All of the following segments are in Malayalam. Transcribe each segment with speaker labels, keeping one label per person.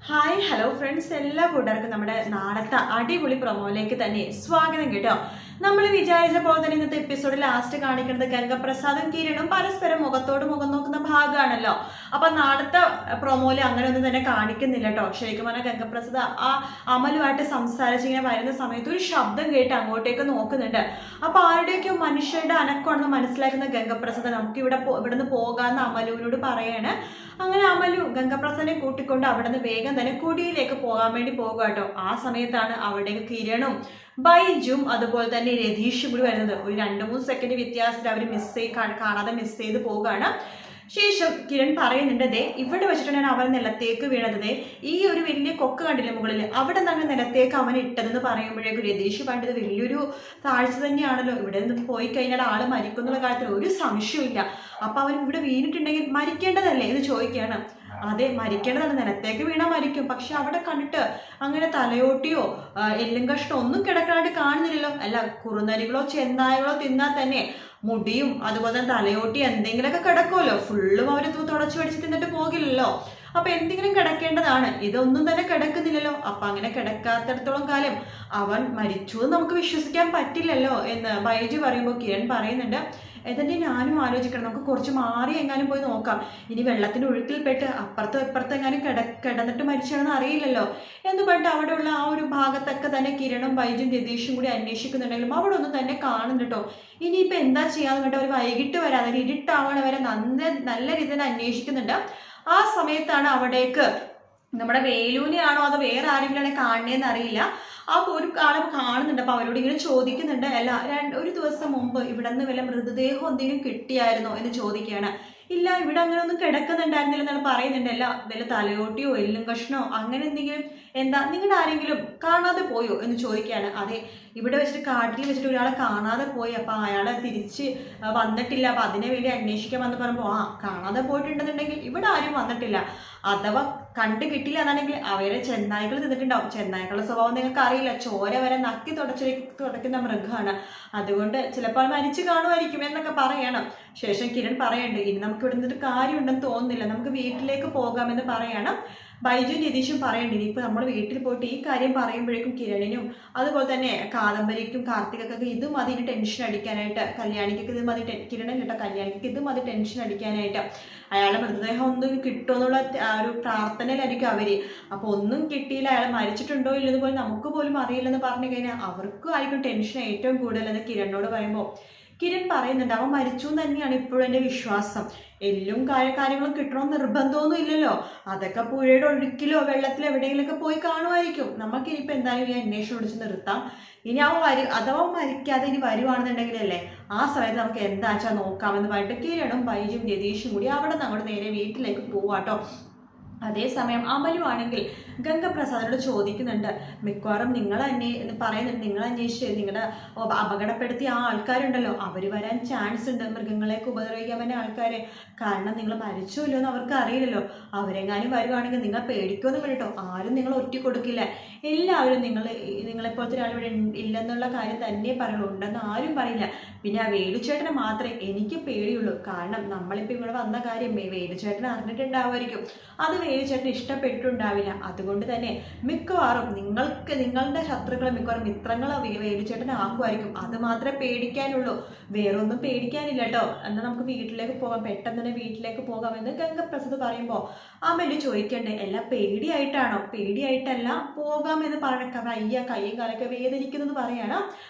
Speaker 1: ഹായ് ഹലോ ഫ്രണ്ട്സ്, എല്ലാ കൂട്ടുകാർക്കും നമ്മുടെ നാളത്തെ അടിപൊളി പ്രൊമോയിലേക്ക് തന്നെ സ്വാഗതം കേട്ടോ. നമ്മൾ വിചാരിച്ച പോലെ തന്നെ ഇന്നത്തെ എപ്പിസോഡിൽ ലാസ്റ്റ് കാണിക്കുന്നത് ഗംഗപ്രസാദും കിരണും പരസ്പരം മുഖത്തോട് മുഖം നോക്കുന്ന ഭാഗമാണല്ലോ. അപ്പൊ നാളത്തെ പ്രൊമോയില് അങ്ങനെ ഒന്നും തന്നെ കാണിക്കുന്നില്ല കേട്ടോ. ശരിക്കും പറഞ്ഞാൽ ഗംഗപ്രസാദ് ആ അമലുമായിട്ട് സംസാരിച്ചിങ്ങനെ വരുന്ന സമയത്ത് ഒരു ശബ്ദം കേട്ട് അങ്ങോട്ടേക്ക് നോക്കുന്നുണ്ട്. അപ്പൊ ആരുടെയൊക്കെയോ മനുഷ്യരുടെ അനക്കമാണെന്ന് മനസ്സിലാക്കുന്ന ഗംഗപ്രസാദ് നമുക്ക് ഇവിടുന്ന് പോകാമെന്ന് അമലുവിനോട് പറയാണ്. അങ്ങനെ അമലു ഗംഗപ്രസാദിനെ കൂട്ടിക്കൊണ്ട് അവിടെ നിന്ന് വേഗം തന്നെ കുടിയിലേക്ക് പോകാൻ വേണ്ടി പോകുക കേട്ടോ. ആ സമയത്താണ് അവിടേക്ക് കിരണും ബൈജും അതുപോലെ തന്നെ രതീഷും കൂടി വരുന്നത്. ഒരു 2-3 സെക്കൻഡ് വ്യത്യാസത്തിൽ അവർ കാണാതെ മിസ് ചെയ്ത് പോവുകയാണ്. ശേഷം കിരൺ പറയുന്നുണ്ട്, ദേ ഇവിടെ വെച്ചിട്ടാണ് അവൻ നിലത്തേക്ക് വീണത്. ഈ ഒരു വലിയ കൊക്ക് കണ്ടില്ലേ മുകളിൽ, അവിടെ നിന്ന് നിലത്തേക്ക് അവൻ ഇട്ടതെന്ന് പറയുമ്പോഴേക്കും രതീഷ് കണ്ടത് വലിയൊരു താഴ്ച തന്നെയാണല്ലോ. ഇവിടെ നിന്ന് പോയി കഴിഞ്ഞാൽ ആള് മരിക്കുന്നുള്ള കാര്യത്തിൽ ഒരു സംശയമില്ല. അപ്പൊ അവൻ ഇവിടെ വീണിട്ടുണ്ടെങ്കിൽ മരിക്കേണ്ടതല്ലേ എന്ന് ചോദിക്കുകയാണ്. അതെ, മരിക്കേണ്ടതാണ്, നിലത്തേക്ക് വീണാൽ മരിക്കും. പക്ഷെ അവിടെ കണ്ടിട്ട് അങ്ങനെ തലയോട്ടിയോ എല്ലും കഷ്ണോ ഒന്നും കിടക്കാനായിട്ട് കാണുന്നില്ലല്ലോ. അല്ല, കുറുനരികളോ ചെന്നായകളോ തിന്നാൽ തന്നെ മുടിയും അതുപോലെ തന്നെ തലയോട്ടി എന്തെങ്കിലുമൊക്കെ കിടക്കുമല്ലോ. ഫുള്ളും അവർ തുടച്ചു പഠിച്ച് തിന്നിട്ട് പോകില്ലല്ലോ. അപ്പൊ എന്തെങ്കിലും കിടക്കേണ്ടതാണ്, ഇതൊന്നും തന്നെ കിടക്കുന്നില്ലല്ലോ. അപ്പൊ അങ്ങനെ കിടക്കാത്തിടത്തോളം കാലം അവൻ മരിച്ചു എന്ന് നമുക്ക് വിശ്വസിക്കാൻ പറ്റില്ലല്ലോ എന്ന് ബൈജു പറയുമ്പോൾ കിരൺ പറയുന്നുണ്ട്, എന്നിട്ട് ഞാനും ആലോചിക്കണം, നമുക്ക് കുറച്ച് മാറി എങ്ങാനും പോയി നോക്കാം. ഇനി വെള്ളത്തിന്റെ ഒഴുക്കിൽപ്പെട്ട് അപ്പുറത്തോ ഇപ്പുറത്തോ എങ്ങാനും കിടന്നിട്ട് മരിച്ചാണെന്ന് അറിയില്ലല്ലോ എന്ന് പറഞ്ഞിട്ട് അവിടെയുള്ള ആ ഒരു ഭാഗത്തൊക്കെ തന്നെ കിരണും ബൈജും രതീഷും കൂടി അന്വേഷിക്കുന്നുണ്ടെങ്കിലും അവിടെ ഒന്നും തന്നെ കാണുന്നുണ്ടോ. ഇനിയിപ്പോൾ എന്താ ചെയ്യാന്ന് പറഞ്ഞിട്ട് അവർ വൈകിട്ട് വരെ, അതായത് ഇരുട്ടാവണ വരെ നല്ല രീതിയിൽ അന്വേഷിക്കുന്നുണ്ട്. ആ സമയത്താണ് അവിടേക്ക് നമ്മുടെ വേലൂനെയാണോ അതോ വേറെ ആരെങ്കിലാണ് കാണണേന്ന് അറിയില്ല, ആ ഒരു ആളെ കാണുന്നുണ്ട്. അപ്പൊ അവരോട് ഇങ്ങനെ ചോദിക്കുന്നുണ്ട്, അല്ല ഒരു ദിവസം മുമ്പ് ഇവിടെ നിന്ന് വല്ല മൃതദേഹം എന്തെങ്കിലും കിട്ടിയായിരുന്നോ എന്ന് ചോദിക്കുകയാണ്. ഇല്ല, ഇവിടെ അങ്ങനെ ഒന്നും കിടക്കുന്നുണ്ടായിരുന്നില്ല എന്നാണ് പറയുന്നുണ്ട്. അല്ല, വല്ല തലയോട്ടിയോ എല്ലും കഷ്ണോ അങ്ങനെ എന്തെങ്കിലും, എന്താ നിങ്ങളുടെ ആരെങ്കിലും കാണാതെ പോയോ എന്ന് ചോദിക്കുകയാണ്. അതെ, ഇവിടെ വെച്ചിട്ട് കാട്ടിൽ വെച്ചിട്ട് ഒരാളെ കാണാതെ പോയി, അപ്പൊ അയാളെ തിരിച്ച് വന്നിട്ടില്ല, അപ്പൊ അതിനെ വേണ്ടി അന്വേഷിക്കാൻ വന്ന് പറയുമ്പോൾ കാണാതെ പോയിട്ടുണ്ടെന്നുണ്ടെങ്കിൽ ഇവിടെ ആരും വന്നിട്ടില്ല. അഥവാ കണ്ടു കിട്ടില്ല എന്നാണെങ്കിൽ അവരെ ചെന്നായ്ക്കൾ തിന്നിട്ടുണ്ടാവും. ചെന്നായ്ക്കളുടെ സ്വഭാവം നിങ്ങൾക്ക് അറിയില്ല, ചോര വരെ നക്കി തുടയ്ക്കുന്ന മൃഗമാണ്. അതുകൊണ്ട് ചിലപ്പോൾ മരിച്ചു കാണുമായിരിക്കും എന്നൊക്കെ പറയണം. ശേഷം കിരൺ പറയണ്ട്, ഇനി നമുക്ക് ഇവിടെ നിന്നൊരു കാര്യമുണ്ടെന്ന് തോന്നുന്നില്ല, നമുക്ക് വീട്ടിലേക്ക് പോകാമെന്ന് പറയണം. ബൈജുവും രതീഷും പറയണ്ട്, ഇനിയിപ്പോൾ നമ്മൾ വീട്ടിൽ പോയിട്ട് ഈ കാര്യം പറയുമ്പോഴേക്കും കിരണിനും അതുപോലെ തന്നെ കാദംബരിക്കും കാർത്തികൊക്കെ ഇത് മതി ടെൻഷൻ അടിക്കാനായിട്ട്, കല്യാണിക്കൊക്കെ ഇത് മതി, കിരണൻ കേട്ടോ കല്യാണിക്കൊക്കെ ഇത് മതി ടെൻഷൻ അടിക്കാനായിട്ട്. അയാളെ മൃതദേഹം ഒന്നും കിട്ടുമെന്നുള്ള ഒരു പ്രാർത്ഥനയിലായിരിക്കും അവര്. അപ്പൊ ഒന്നും കിട്ടിയില്ല, അയാൾ മരിച്ചിട്ടുണ്ടോ ഇല്ലെന്ന് പോലും നമുക്ക് പോലും അറിയില്ലെന്ന് പറഞ്ഞു കഴിഞ്ഞാൽ അവർക്കും ആയിരിക്കും ടെൻഷൻ ഏറ്റവും കൂടുതലെന്ന് കിരണിനോട് പറയുമ്പോൾ കിരൺ പറയുന്നുണ്ട്, അവൻ മരിച്ചു തന്നെയാണ് ഇപ്പോഴും എൻ്റെ വിശ്വാസം. എല്ലും കാര്യങ്ങളും കിട്ടണമെന്ന് നിർബന്ധമൊന്നും ഇല്ലല്ലോ, അതൊക്കെ പുഴയുടെ ഒഴുക്കിലോ വെള്ളത്തിലോ എവിടെയെങ്കിലുമൊക്കെ പോയി കാണുമായിരിക്കും. നമുക്ക് ഇനിയിപ്പോൾ എന്തായാലും ഈ അന്വേഷണം ഒടിച്ച് നിർത്താം. ഇനി അവൻ അഥവാ മരിക്കാതെ ഇനി വരുവാണെന്നുണ്ടെങ്കിലല്ലേ ആ സമയത്ത് നമുക്ക് എന്താ വെച്ചാൽ നോക്കാമെന്ന് പറഞ്ഞിട്ട് കിരണും ബൈജും രതീഷും കൂടി അവിടെ നിന്ന് അങ്ങോട്ട് നേരെ വീട്ടിലേക്ക് പോവാട്ടോ. അതേസമയം അമലു ആണെങ്കിൽ ഗംഗപ്രസാദിനോട് ചോദിക്കുന്നുണ്ട്, മിക്കവാറും നിങ്ങൾ പറയുന്നുണ്ട്, നിങ്ങൾ അന്വേഷിച്ച് നിങ്ങളുടെ അപകടപ്പെടുത്തിയ ആ ആൾക്കാരുണ്ടല്ലോ അവർ വരാൻ ചാൻസ് ഉണ്ട്, മൃഗങ്ങളെയൊക്കെ ഉപദ്രവിക്കാൻ പറ്റുന്ന ആൾക്കാരെ. കാരണം നിങ്ങൾ മരിച്ചല്ലോ എന്ന് അവർക്ക് അറിയില്ലല്ലോ. അവരെങ്ങാനും വരുവാണെങ്കിൽ നിങ്ങൾ പേടിക്കുമെന്ന് കേട്ടോ, ആരും നിങ്ങൾ ഒറ്റ കൊടുക്കില്ല. എല്ലാവരും നിങ്ങളെപ്പോലത്തെ ഒരാൾ ഇവിടെ ഇല്ലെന്നുള്ള കാര്യം തന്നെ പറയുള്ളൂ, ഉണ്ടെന്ന് ആരും പറയില്ല. പിന്നെ ആ വേലുച്ചേട്ടനെ മാത്രമേ എനിക്ക് പേടിയുള്ളൂ. കാരണം നമ്മളിപ്പോൾ ഇവിടെ വന്ന കാര്യം വേലുച്ചേട്ടൻ അറിഞ്ഞിട്ടുണ്ടാവുമായിരിക്കും, അത് വേലുച്ചേട്ടന് ഇഷ്ടപ്പെട്ടിട്ടുണ്ടാവില്ല. അതുകൊണ്ട് തന്നെ മിക്കവാറും നിങ്ങളുടെ ശത്രുക്കളെ മിക്കവാറും മിത്രങ്ങളോ വേലുച്ചേട്ടനാകുമായിരിക്കും. അത് മാത്രമേ പേടിക്കാനുള്ളൂ, വേറൊന്നും പേടിക്കാനില്ല കേട്ടോ. എന്നാൽ നമുക്ക് വീട്ടിലേക്ക് പോകാം, പെട്ടെന്ന് തന്നെ വീട്ടിലേക്ക് പോകാമെന്ന് ഗംഗപ്രസാദ് പറയുമ്പോൾ അമല് ചോദിക്കണ്ടേ, എല്ലാം പേടിയായിട്ടാണോ? പേടിയായിട്ടല്ല, പോകാമെന്ന് പറയണ വയ്യ, കയ്യും കാലൊക്കെ വേദനിക്കുന്നെന്ന് പറയണം.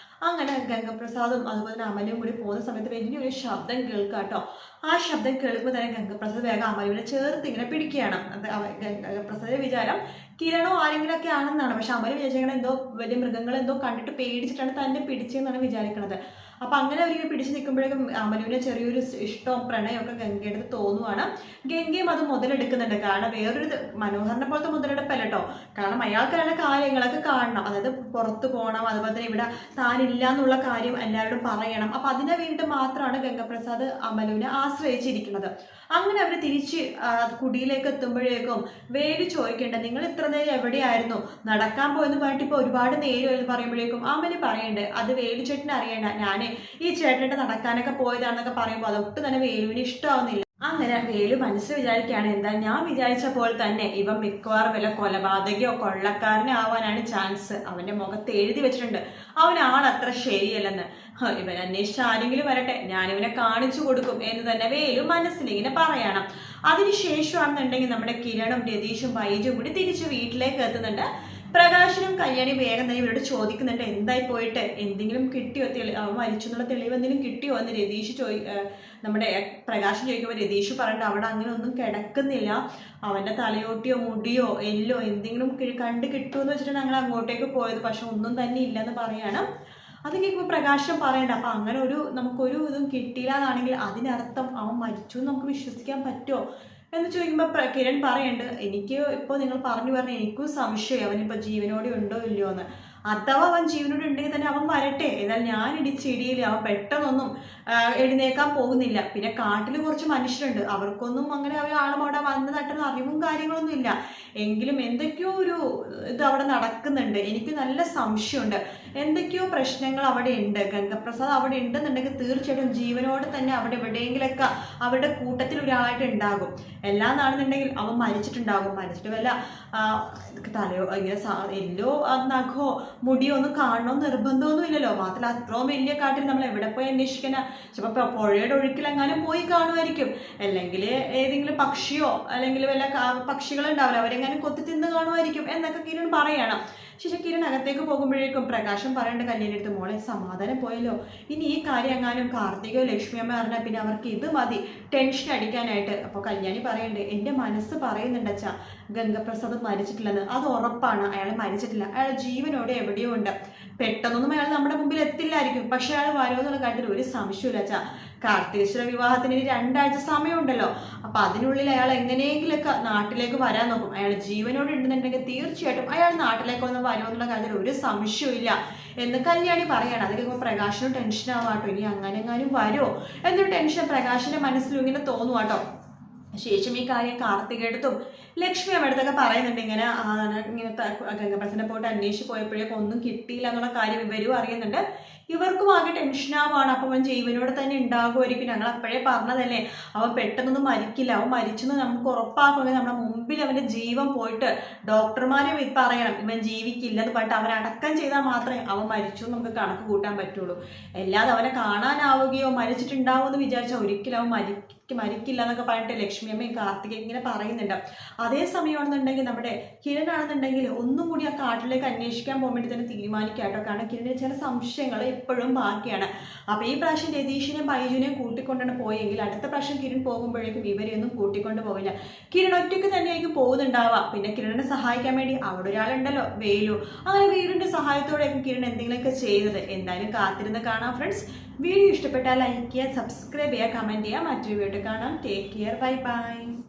Speaker 1: അങ്ങനെ ഗംഗപ്രസാദും അതുപോലെ തന്നെ അമലും കൂടി പോകുന്ന സമയത്ത് വലിയൊരു ശബ്ദം കേൾക്കാം കേട്ടോ. ആ ശബ്ദം കേൾക്കുമ്പോൾ തന്നെ ഗംഗപ്രസാദ് വേഗം അമലുവിനെ ചേർത്ത് ഇങ്ങനെ പിടിക്കുകയാണ്. ഗംഗപ്രസാദിന്റെ വിചാരം കിരണോ ആരെങ്കിലും ഒക്കെ ആണെന്നാണ്. പക്ഷെ അമല് വിചാരിച്ചേക്കണ എന്തോ വലിയ മൃഗങ്ങളെന്തോ കണ്ടിട്ട് പേടിച്ചിട്ടാണ് തന്നെ പിടിച്ചതെന്നാണ് വിചാരിക്കുന്നത്. അപ്പൊ അങ്ങനെ അവരിങ്ങനെ പിടിച്ച് നിൽക്കുമ്പോഴേക്കും അമലുവിനെ ചെറിയൊരു ഇഷ്ടവും പ്രണയവും ഒക്കെ ഗംഗയുടെ തോന്നുവാണ്. ഗംഗയും അത് മുതലെടുക്കുന്നുണ്ട്. കാരണം വേറൊരു മനോഹരനെ പോലത്തെ മുതലെടുപ്പല്ല കേട്ടോ. കാരണം അയാൾക്ക് അയാളുടെ കാര്യങ്ങളൊക്കെ കാണണം, അതായത് പുറത്തു പോകണം, അതുപോലെ തന്നെ ഇവിടെ താനില്ല എന്നുള്ള കാര്യം എല്ലാവരോടും പറയണം. അപ്പൊ അതിനെ വേണ്ടിയിട്ട് മാത്രമാണ് ഗംഗപ്രസാദ് അമലുവിനെ ആശ്രയിച്ചിരിക്കുന്നത്. അങ്ങനെ അവർ തിരിച്ച് കുടിയിലേക്ക് എത്തുമ്പോഴേക്കും വേലു ചോദിക്കേണ്ട, നിങ്ങൾ ഇത്ര നേരം എവിടെയായിരുന്നു, നടക്കാൻ പോയെന്ന് പറഞ്ഞിട്ട് ഇപ്പൊ ഒരുപാട് നേരം എന്ന് പറയുമ്പോഴേക്കും അമല് പറയണ്ട്, അത് വേലു ചേട്ടനെ അറിയണ്ട, ഞാൻ ഈ ചേട്ടനായിട്ട് നടക്കാനൊക്കെ പോയതാണെന്നൊക്കെ പറയുമ്പോൾ അതൊട്ടും തന്നെ വേലുവിന് ഇഷ്ടമാവുന്നില്ല. അങ്ങനെ വേലു മനസ്സിൽ വിചാരിക്കുകയാണ്, എന്താ ഞാൻ വിചാരിച്ച പോലെ തന്നെ ഇവൻ മിക്കവാറും വല്ല കൊലപാതകയോ കൊള്ളക്കാരനോ ആവാനാണ് ചാൻസ്. അവന്റെ മുഖത്ത് എഴുതി വെച്ചിട്ടുണ്ട് അവനാണ് അത്ര ശരിയല്ലെന്ന്. ഇവൻ അന്വേഷിച്ച ആരെങ്കിലും വരട്ടെ, ഞാനിവനെ കാണിച്ചു കൊടുക്കും എന്ന് തന്നെ വേലു മനസ്സിലിങ്ങനെ പറയണം. അതിനുശേഷമാണെന്നുണ്ടെങ്കിൽ നമ്മുടെ കിരണും രതീഷും ബൈജും കൂടി തിരിച്ച് വീട്ടിലേക്ക് എത്തുന്നുണ്ട്. പ്രകാശനും കല്യാണി വേഗം തന്നെ ഇവരോട് ചോദിക്കുന്നുണ്ട്, എന്തായി പോയിട്ട് എന്തെങ്കിലും കിട്ടിയോ, അവൻ മരിച്ചു എന്നുള്ള തെളിവ് എന്തെങ്കിലും കിട്ടിയോ എന്ന് രതീഷ് നമ്മുടെ പ്രകാശൻ ചോദിക്കുമ്പോൾ രതീഷ് പറഞ്ഞിട്ട് അവിടെ അങ്ങനെ ഒന്നും കിടക്കുന്നില്ല, അവന്റെ തലയോട്ടിയോ മുടിയോ എല്ലോ എന്തെങ്കിലും കണ്ട് കിട്ടുമെന്ന് വെച്ചിട്ട് ഞങ്ങൾ അങ്ങോട്ടേക്ക് പോയത്, പക്ഷെ ഒന്നും തന്നെ ഇല്ലെന്ന് പറയണം. അത് കേൾക്കുമ്പോൾ പ്രകാശം പറയണ്ട, അപ്പൊ അങ്ങനെ നമുക്കൊരു ഇതും കിട്ടിയില്ല എന്നാണെങ്കിൽ അതിനർത്ഥം അവൻ മരിച്ചു എന്ന് നമുക്ക് വിശ്വസിക്കാൻ പറ്റുമോ എന്ന് ചോദിക്കുമ്പോൾ കിരൺ പറയുന്നുണ്ട്, എനിക്ക് ഇപ്പോൾ നിങ്ങൾ പറഞ്ഞു എനിക്കും സംശയം അവനിപ്പോൾ ജീവനോടെ ഉണ്ടോ ഇല്ലയോ എന്ന്. അഥവാ അവൻ ജീവനോട് ഉണ്ടെങ്കിൽ തന്നെ അവൻ വരട്ടെ, എന്നാൽ ഞാൻ ഇടിച്ചിടിയില്ല, അവൻ പെട്ടെന്നൊന്നും എഴുന്നേക്കാൻ പോകുന്നില്ല. പിന്നെ കാട്ടിൽ കുറച്ച് മനുഷ്യരുണ്ട്, അവർക്കൊന്നും അങ്ങനെ ആളും അവിടെ വന്ന് തട്ടുന്ന അറിവും കാര്യങ്ങളൊന്നും ഇല്ല. എങ്കിലും എന്തൊക്കെയോ ഒരു ഇത് അവിടെ നടക്കുന്നുണ്ട്, എനിക്ക് നല്ല സംശയമുണ്ട്. എന്തൊക്കെയോ പ്രശ്നങ്ങൾ അവിടെ ഉണ്ട്. ഗംഗപ്രസാദ് അവിടെ ഉണ്ടെന്നുണ്ടെങ്കിൽ തീർച്ചയായിട്ടും ജീവനോടെ തന്നെ അവിടെ എവിടെയെങ്കിലൊക്കെ അവരുടെ കൂട്ടത്തിൽ ഒരാളായിട്ട് ഉണ്ടാകും. എല്ലാന്നാണെന്നുണ്ടെങ്കിൽ അവൻ മരിച്ചിട്ടുണ്ടാകും. മരിച്ചിട്ട് വല്ല തലയോ ഇങ്ങനെ എല്ലോ നഖോ മുടിയോ ഒന്നും കാണണമെന്ന് നിർബന്ധമൊന്നും ഇല്ലല്ലോ. മാത്രമല്ല അത്രയും വലിയ കാട്ടിൽ നമ്മൾ എവിടെ പോയി അന്വേഷിക്കാനാ? ചിലപ്പോൾ പുഴയുടെ ഒഴുക്കിലെങ്ങാനും പോയി കാണുമായിരിക്കും, അല്ലെങ്കിൽ ഏതെങ്കിലും പക്ഷിയോ അല്ലെങ്കിൽ വല്ല പക്ഷികളുണ്ടാവില്ല അവരെങ്ങാനും കൊത്തി തിന്ന് കാണുമായിരിക്കും എന്നൊക്കെ കിരൺ പറയണം. ശേഷം കിരൺ അകത്തേക്ക് പോകുമ്പോഴേക്കും പ്രകാശം പറയേണ്ട കല്യാണി അടുത്ത്, മോളെ സമാധാനം പോയല്ലോ, ഇനി ഈ കാര്യം എങ്ങാനും കാർത്തികയോ ലക്ഷ്മിയമ്മ പറഞ്ഞാൽ പിന്നെ അവർക്ക് ഇത് മതി ടെൻഷൻ അടിക്കാനായിട്ട്. അപ്പോൾ കല്യാണി പറയണ്ടേ, എൻ്റെ മനസ്സ് പറയുന്നുണ്ട് അച്ഛാ ഗംഗപ്രസാദ് മരിച്ചിട്ടില്ലെന്ന്. അത് ഉറപ്പാണ്, അയാൾ മരിച്ചിട്ടില്ല, അയാൾ ജീവനോടെ എവിടെയോ ഉണ്ട്. പെട്ടെന്നൊന്നും അയാൾ നമ്മുടെ മുമ്പിൽ എത്തില്ലായിരിക്കും, പക്ഷെ അയാൾ വരുമെന്നുള്ള കാര്യത്തിൽ ഒരു സംശയമില്ല അച്ഛാ. കാർത്തികേശ്വര വിവാഹത്തിന് ഇനി 2 ആഴ്ച സമയമുണ്ടല്ലോ, അപ്പൊ അതിനുള്ളിൽ അയാൾ എങ്ങനെയെങ്കിലൊക്കെ നാട്ടിലേക്ക് വരാൻ നോക്കും. അയാൾ ജീവനോട് ഉണ്ടെന്നുണ്ടെങ്കിൽ തീർച്ചയായിട്ടും അയാൾ നാട്ടിലേക്ക് ഒന്ന് വരുമെന്നുള്ള കാര്യത്തിൽ ഒരു സംശയമില്ല എന്ന് കല്യാണി പറയാണ്. അത് കഴിയുമ്പോൾ പ്രകാശനും ടെൻഷൻ ആവാട്ടോ, ഇനി അങ്ങനെ എങ്ങാനും വരുമോ എന്നൊരു ടെൻഷൻ പ്രകാശിന്റെ മനസ്സിലും ഇങ്ങനെ തോന്നുവാട്ടോ. ശേഷം ഈ കാര്യം കാർത്തികയെടുത്തും ലക്ഷ്മി അമ്മടുത്തൊക്കെ പറയുന്നുണ്ട്, ഇങ്ങനത്തെ ഗംഗപ്രസാദിനെ പോയിട്ട് അന്വേഷിച്ച് പോയപ്പോഴേക്കും ഒന്നും കിട്ടിയില്ല എന്നുള്ള കാര്യം ഇവരും അറിയുന്നുണ്ട്. ഇവർക്കും ആകെ ടെൻഷനാവാണ്. അപ്പം അവൻ ജീവനോടെ തന്നെ ഉണ്ടാകുമായിരിക്കും, ഞങ്ങൾ അപ്പോഴേ പറഞ്ഞതല്ലേ അവൻ പെട്ടെന്നൊന്നും മരിക്കില്ല, അവൻ മരിച്ചെന്ന് നമുക്ക് ഉറപ്പാക്കുകയെങ്കിൽ നമ്മുടെ മുമ്പിൽ അവൻ്റെ ജീവൻ പോയിട്ട് ഡോക്ടർമാരെ പറയണം ഇവൻ ജീവിക്കില്ല എന്ന് പറഞ്ഞിട്ട് അവൻ അടക്കം ചെയ്താൽ മാത്രമേ അവൻ മരിച്ചു നമുക്ക് കണക്ക് കൂട്ടാൻ പറ്റുള്ളൂ. അല്ലാതെ അവനെ കാണാനാവുകയോ മരിച്ചിട്ടുണ്ടാവുമോ എന്ന് വിചാരിച്ചാൽ ഒരിക്കലും അവൻ മരിക്കില്ല എന്നൊക്കെ പറഞ്ഞിട്ട് ലക്ഷ്മിയമ്മയും കാർത്തികയും ഇങ്ങനെ പറയുന്നുണ്ട്. അതേ സമയമാണെന്നുണ്ടെങ്കിൽ നമ്മുടെ കിരണാണെന്നുണ്ടെങ്കിൽ ഒന്നും കൂടി ആ കാട്ടിലേക്ക് അന്വേഷിക്കാൻ പോകാൻ വേണ്ടി തന്നെ തീരുമാനിക്കാട്ടോ. കാരണം കിരണിന് ചില സംശയങ്ങൾ ഇപ്പോഴും ബാക്കിയാണ്. അപ്പോൾ ഈ പ്രാവശ്യം രതീഷിനെയും ബൈജുവിനെയും കൂട്ടിക്കൊണ്ടാണ് പോയെങ്കിൽ അടുത്ത പ്രാവശ്യം കിരൺ പോകുമ്പോഴേക്കും ഇവരെയൊന്നും കൂട്ടിക്കൊണ്ട് പോവില്ല. കിരൺ ഒറ്റയ്ക്ക് തന്നെയായിരിക്കും പോകുന്നുണ്ടാവുക. പിന്നെ കിരണിനെ സഹായിക്കാൻ വേണ്ടി അവിടെ ഒരാളുണ്ടല്ലോ, വേലു. അങ്ങനെ വീടിൻ്റെ സഹായത്തോടെയായിരിക്കും കിരൺ എന്തെങ്കിലുമൊക്കെ ചെയ്തത്. എന്തായാലും കാത്തിരുന്ന് കാണാം ഫ്രണ്ട്സ്. വീഡിയോ ഇഷ്ടപ്പെട്ടാൽ ലൈക്ക് ചെയ്യുക, സബ്സ്ക്രൈബ് ചെയ്യുക, കമൻറ്റ് ചെയ്യുക. മറ്റൊരു വീഡിയോ കാണാം. Take care, bye bye.